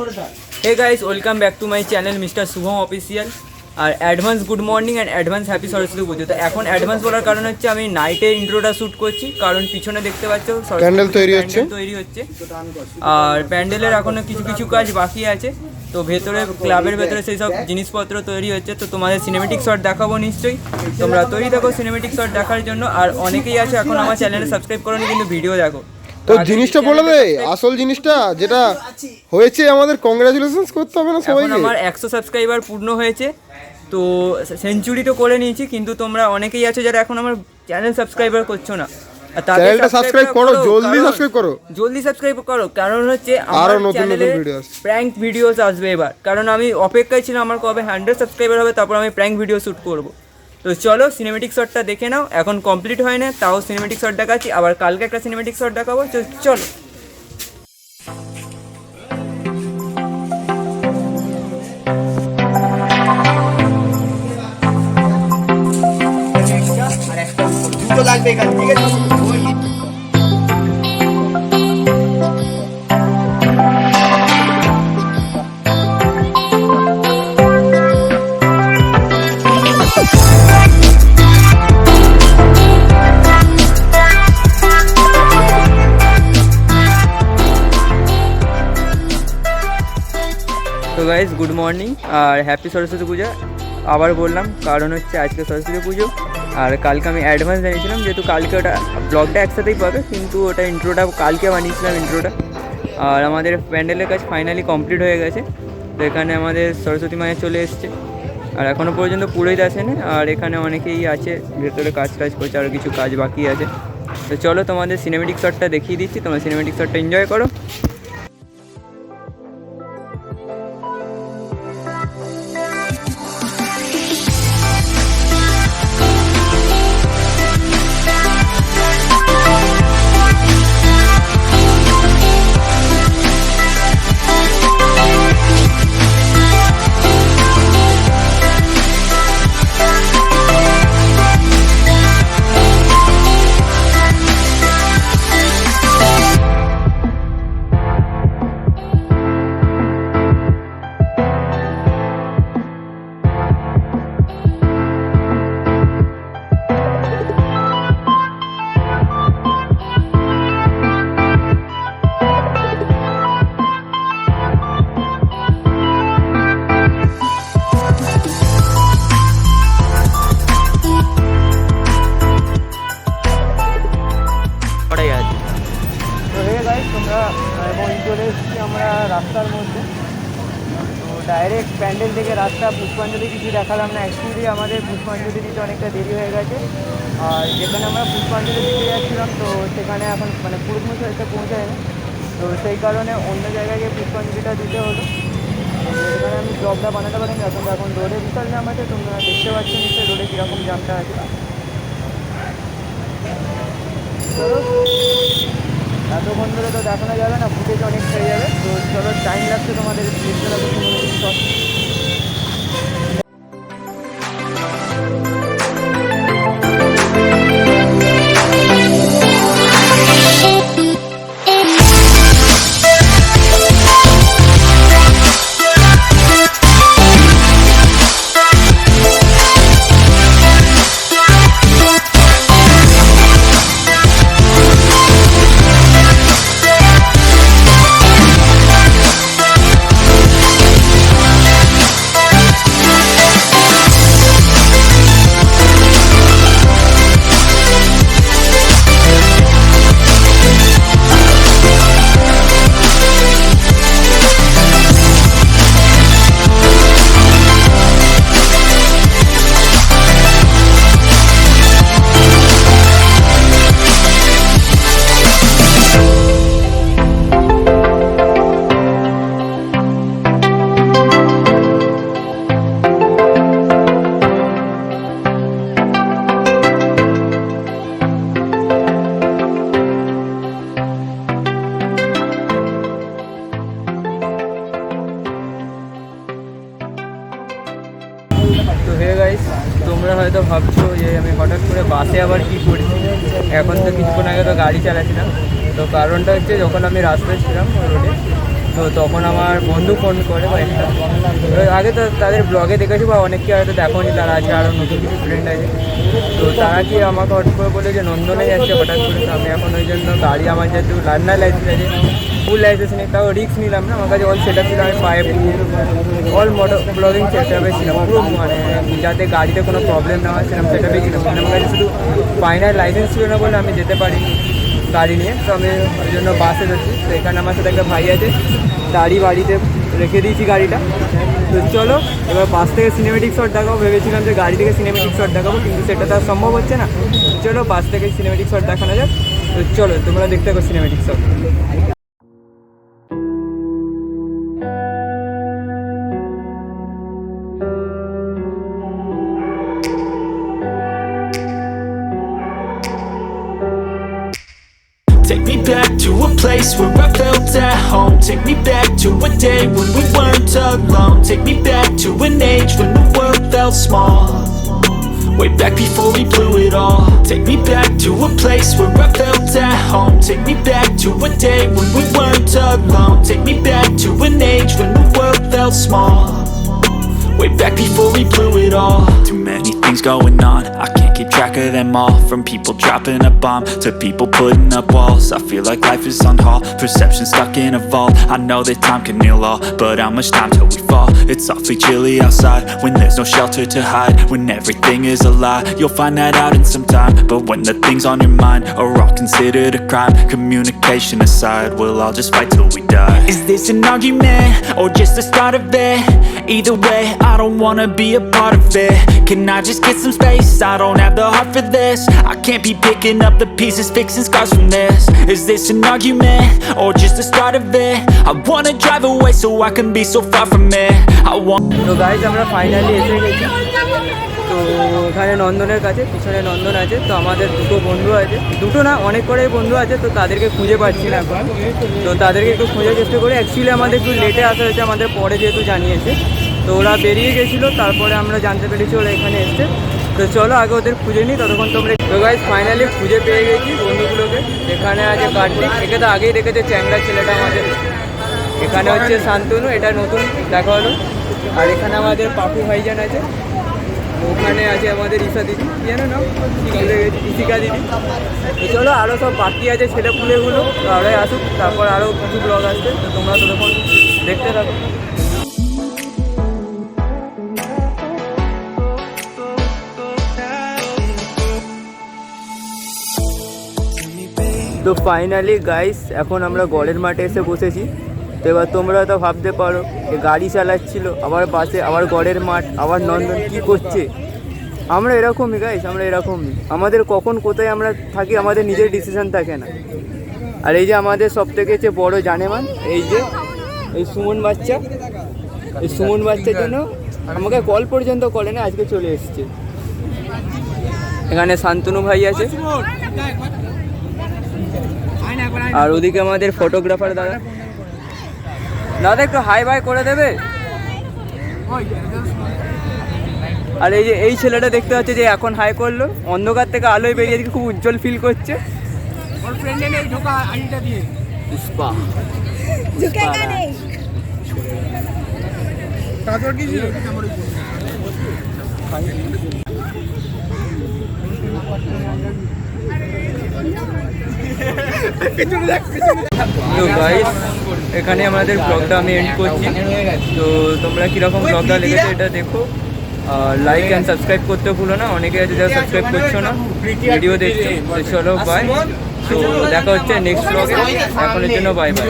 Hey guys, welcome back to my channel Mr. Subham official আর advance good morning and advance happy Saraswati Puja. তো এখন advance বলার কারণ হচ্ছে আমি নাইটের ইন্ট্রোটা শ্যুট করছি, কারণ পিছনে দেখতে পাচ্ছ প্যান্ডেল তৈরি হচ্ছে আর প্যান্ডেলের এখনো কিছু কিছু কাজ বাকি আছে। তো ভেতরে ক্লাবের ভেতরে সেই সব জিনিসপত্র তৈরি হচ্ছে। তো তোমাদের সিনেমেটিক শট দেখাবো নিশ্চয়ই, তোমরা তৈরি থাকো সিনেমেটিক শট দেখার জন্য। আর অনেকেই আছে এখন আমার চ্যানেলে সাবস্ক্রাইব করোনি কিন্তু ভিডিও দেখো। তো জিনিসটা বলে দে, আসল জিনিসটা যেটা হয়েছে আমাদের কংগ্রাচুলেশনস করতে হবে না সবাইকে। আমার 100 সাবস্ক্রাইবার পূর্ণ হয়েছে, তো সেঞ্চুরি তো করে নিয়েছি, কিন্তু তোমরা অনেকেই আছো যারা এখন আমার চ্যানেল সাবস্ক্রাইবার করছো না। চ্যানেলটা সাবস্ক্রাইব করো, জলদি সাবস্ক্রাইব করো, কারণ হচ্ছে আমার চ্যানেলে প্র্যাঙ্ক ভিডিওস আসবে এবার। কারণ আমি অপেক্ষায় ছিলাম আমার কবে 100 সাবস্ক্রাইবার হবে, তারপর আমি প্র্যাঙ্ক ভিডিও শ্যুট করবো। তো চলো সিনেমেটিক শটটা দেখে নাও, এখন কমপ্লিট হয় না তাও সিনেমেটিক শট দেখাচ্ছি, আবার কালকে একটা সিনেমেটিক শট দেখাবো। চলো লাগবে এখানে, ঠিক আছে? তো গাইজ গুড মর্নিং আর হ্যাপি সরস্বতী পূজা আবার বললাম, কারণ হচ্ছে আজকে সরস্বতী পুজো আর কালকে আমি অ্যাডভান্স জানিয়েছিলাম, যেহেতু কালকে ওটা ব্লগটা একসাথেই পাবে, কিন্তু ওটা ইন্ট্রোটা কালকে বানিয়েছিলাম ইন্ট্রোটা। আর আমাদের প্যান্ডেলের কাজ ফাইনালি কমপ্লিট হয়ে গেছে। তো এখানে আমাদের সরস্বতী মায়ের চলে এসছে আর এখনও পর্যন্ত পুরোহিত আসেনি। আর এখানে অনেকেই আছে ভেতরে কাজ করছে, আরও কিছু কাজ বাকি আছে। তো চলো তোমাদের সিনেমেটিক শটটা দেখিয়ে দিচ্ছি, তোমরা সিনেমেটিক শটটা এনজয় করো। তোমরা এবং চলে এসেছি আমরা রাস্তার মধ্যে। তো ডাইরেক্ট প্যান্ডেল থেকে রাস্তা পুষ্পাঞ্জলি কিছু দেখালাম না, অ্যাকচুয়ালি আমাদের পুষ্পাঞ্জলি দিতে অনেকটা দেরি হয়ে গেছে। আর যেখানে আমরা পুষ্পাঞ্জলি দিতে যাচ্ছিলাম, তো সেখানে এখন মানে পুরোপুরি এসে পৌঁছায়নি, তো সেই কারণে অন্য জায়গায় গিয়ে পুষ্পাঞ্জলিটা দিতে হলো। এখানে আমি ব্লগটা বানাতে পারিনি, এখন রোডে বিশাল জ্যাম আছে, তোমরা দেখতে পাচ্ছ নিশ্চয়ই রোডে কীরকম জ্যামটা আছে। এতক্ষণ ধরে তো দেখানো যাবে না, ফুটেজ অনেক হয়ে যাবে। তো চলো, টাইম লাগছে তোমাদের দেখতে লাগবে। তোমরা হয়তো ভাবছো যে আমি হঠাৎ করে বাসে আবার কী করছি। এখন তো কিছুক্ষণ আগে তো গাড়ি চালাচ্ছিলাম, তো কারণটা হচ্ছে যখন আমি রাস্তায় ছিলাম রোডে, তো তখন আমার বন্ধু ফোন করে বা একটা আগে তো তাদের ব্লগে দেখেছি বা অনেককে হয়তো দেখোনি, তারা আছে আরও নতুন কিছু ফ্রেন্ড আছে। তো তারা কি আমাকে হঠাৎ করে বলে যে নন্দনে যাচ্ছে হঠাৎ করে। তো আমি এখন ওই জন্য গাড়ি আমার যেহেতু লার্নার লাইসেন্স আছে, ফুল লাইসেন্স নেই, তাও রিস্ক নিলাম না। আমার কাছে অল সেট আপ ছিল, আমি পায়ে অল মোটো ব্লগিং সেট আপে ছিলাম পুরো, মানে যাতে গাড়িতে কোনো প্রবলেম না হয় সেরকম সেট আপে ছিলাম। মানে আমার কাছে শুধু ফাইনাল লাইসেন্স ছিল না বলে আমি যেতে পারিনি গাড়ি নিয়ে। তো আমি ওই জন্য বাসে যাচ্ছি। তো এখানে আমার সাথে একটা ভাই আছে, তারই বাড়িতে রেখে দিয়েছি গাড়িটা। তো চলো এবার বাস থেকে সিনেমেটিক শট দেখাবো। ভেবেছিলাম যে গাড়ি থেকে সিনেমেটিক শট দেখাবো, কিন্তু সেটা তো আর সম্ভব হচ্ছে না। চলো বাস থেকে সিনেমেটিক শট দেখানো যাক। তো চলো তোমরা দেখতে থাকো cinematic shot. Take me back to a place where I felt at home. Take me back to a day when we weren't alone. Take me back to an age when the world felt small. Way back before we blew it all. Take me back to a place where I felt at home. Take me back to a day when we weren't alone. Take me back to an age when the world felt small. Way back before we blew it all. Too many things going on, I can't keep track of them all. From people dropping a bomb to people putting up walls. I feel like life is on hold, perception stuck in a vault. I know that time can heal all, but how much time till we fall? It's awfully chilly outside, when there's no shelter to hide. When everything is a lie, you'll find that out in some time. But when the things on your mind are all considered a crime, communication aside, we'll all just fight till we die. Is this an argument, or just the start of it? Either way, I don't wanna be a part of it. Can I just get some space? I don't have the heart for this. I can't be picking up the pieces, fixing scars from this. Is this an argument, or just the start of it? I wanna drive away so I can be so far from it. I want. তো guys আমরা finally এসে গেছি। তো ওখানে নন্দনের কাছে, পিছনে নন্দন আছে। তো আমাদের দুটো বন্ধু আছে, দুটো না অনেক করে বন্ধু আছে। তো তাদেরকে খুঁজে পাচ্ছি না এখন। তো তাদেরকে একটু খোঁজার চেষ্টা করি। অ্যাকচুয়ালি আমাদের একটু লেটে আসা হয়েছে, আমাদের পরে যেহেতু জানিয়েছে। তো ওরা বেরিয়ে গেছিলো, তারপরে আমরা জানতে পেরেছি ওরা এখানে এসছে। তো চলো আগে ওদের খুঁজে নিই, ততক্ষণ তোমরা। তো গাইজ ফাইনালি খুঁজে পেয়ে গেছি বন্ধুগুলোকে। এখানে আছে কার্তিক, একে তো আগেই দেখেছে, চ্যাংড়া ছেলেটা আমাদের। এখানে হচ্ছে শান্তনু, এটা নতুন দেখা হলো। আর এখানে আমাদের পাপু ভাইজান আছে। ওখানে আছে আমাদের ঈশা দিদি, কি জানো না, ঈশিকা দিদি। তো চলো আরও সব বাকি আছে ছেলেপুলেগুলো, তো আরোই আসুক, তারপর আরও কিছু ব্লগ আসছে। তো তোমরা ততক্ষণ দেখতে থাকো। তো ফাইনালি গাইস এখন আমরা গড়ের মাঠে এসে বসেছি। তো এবার তোমরা তো ভাবতে পারো যে গাড়ি চালাচ্ছিল, আবার বাসে, আবার গড়ের মাঠ, আবার নন্দন, কী করছে। আমরা এরকমই গাইস, আমরা এরকমই। আমাদের কখন কোথায় আমরা থাকি আমাদের নিজের ডিসিশন থাকে না। আর এই যে আমাদের সব থেকে যে বড় জানেমান, এই যে এই সুমন বাচ্চা, এই সুমন বাচ্চার জন্য আমাকে কল পর্যন্ত করে না, আজকে চলে এসছে। এখানে শান্তনু ভাই আছে, আর ওদিকে আমাদের ফটোগ্রাফার দাদা। দাদা একটু হাই বাই করে দেবে। আর এই যে এই ছেলেটা দেখতে পাচ্ছে যে এখন হাই করলো, অন্ধকার থেকে আলোয় বেরিয়ে দিকে খুব উজ্জ্বল ফিল করছে। তো গাইস এখানে আমাদের ব্লগটা আমি এন্ড করছি। তো তোমরা কীরকম ব্লগটা লেগেছে এটা দেখো, লাইক অ্যান্ড সাবস্ক্রাইব করতে ভুলো না। অনেকে আছে যারা সাবস্ক্রাইব করছো না, ভিডিও দেখছো। তো চলো বাই, তো দেখা হচ্ছে নেক্সট ব্লগে। এখনের জন্য বাই বাই।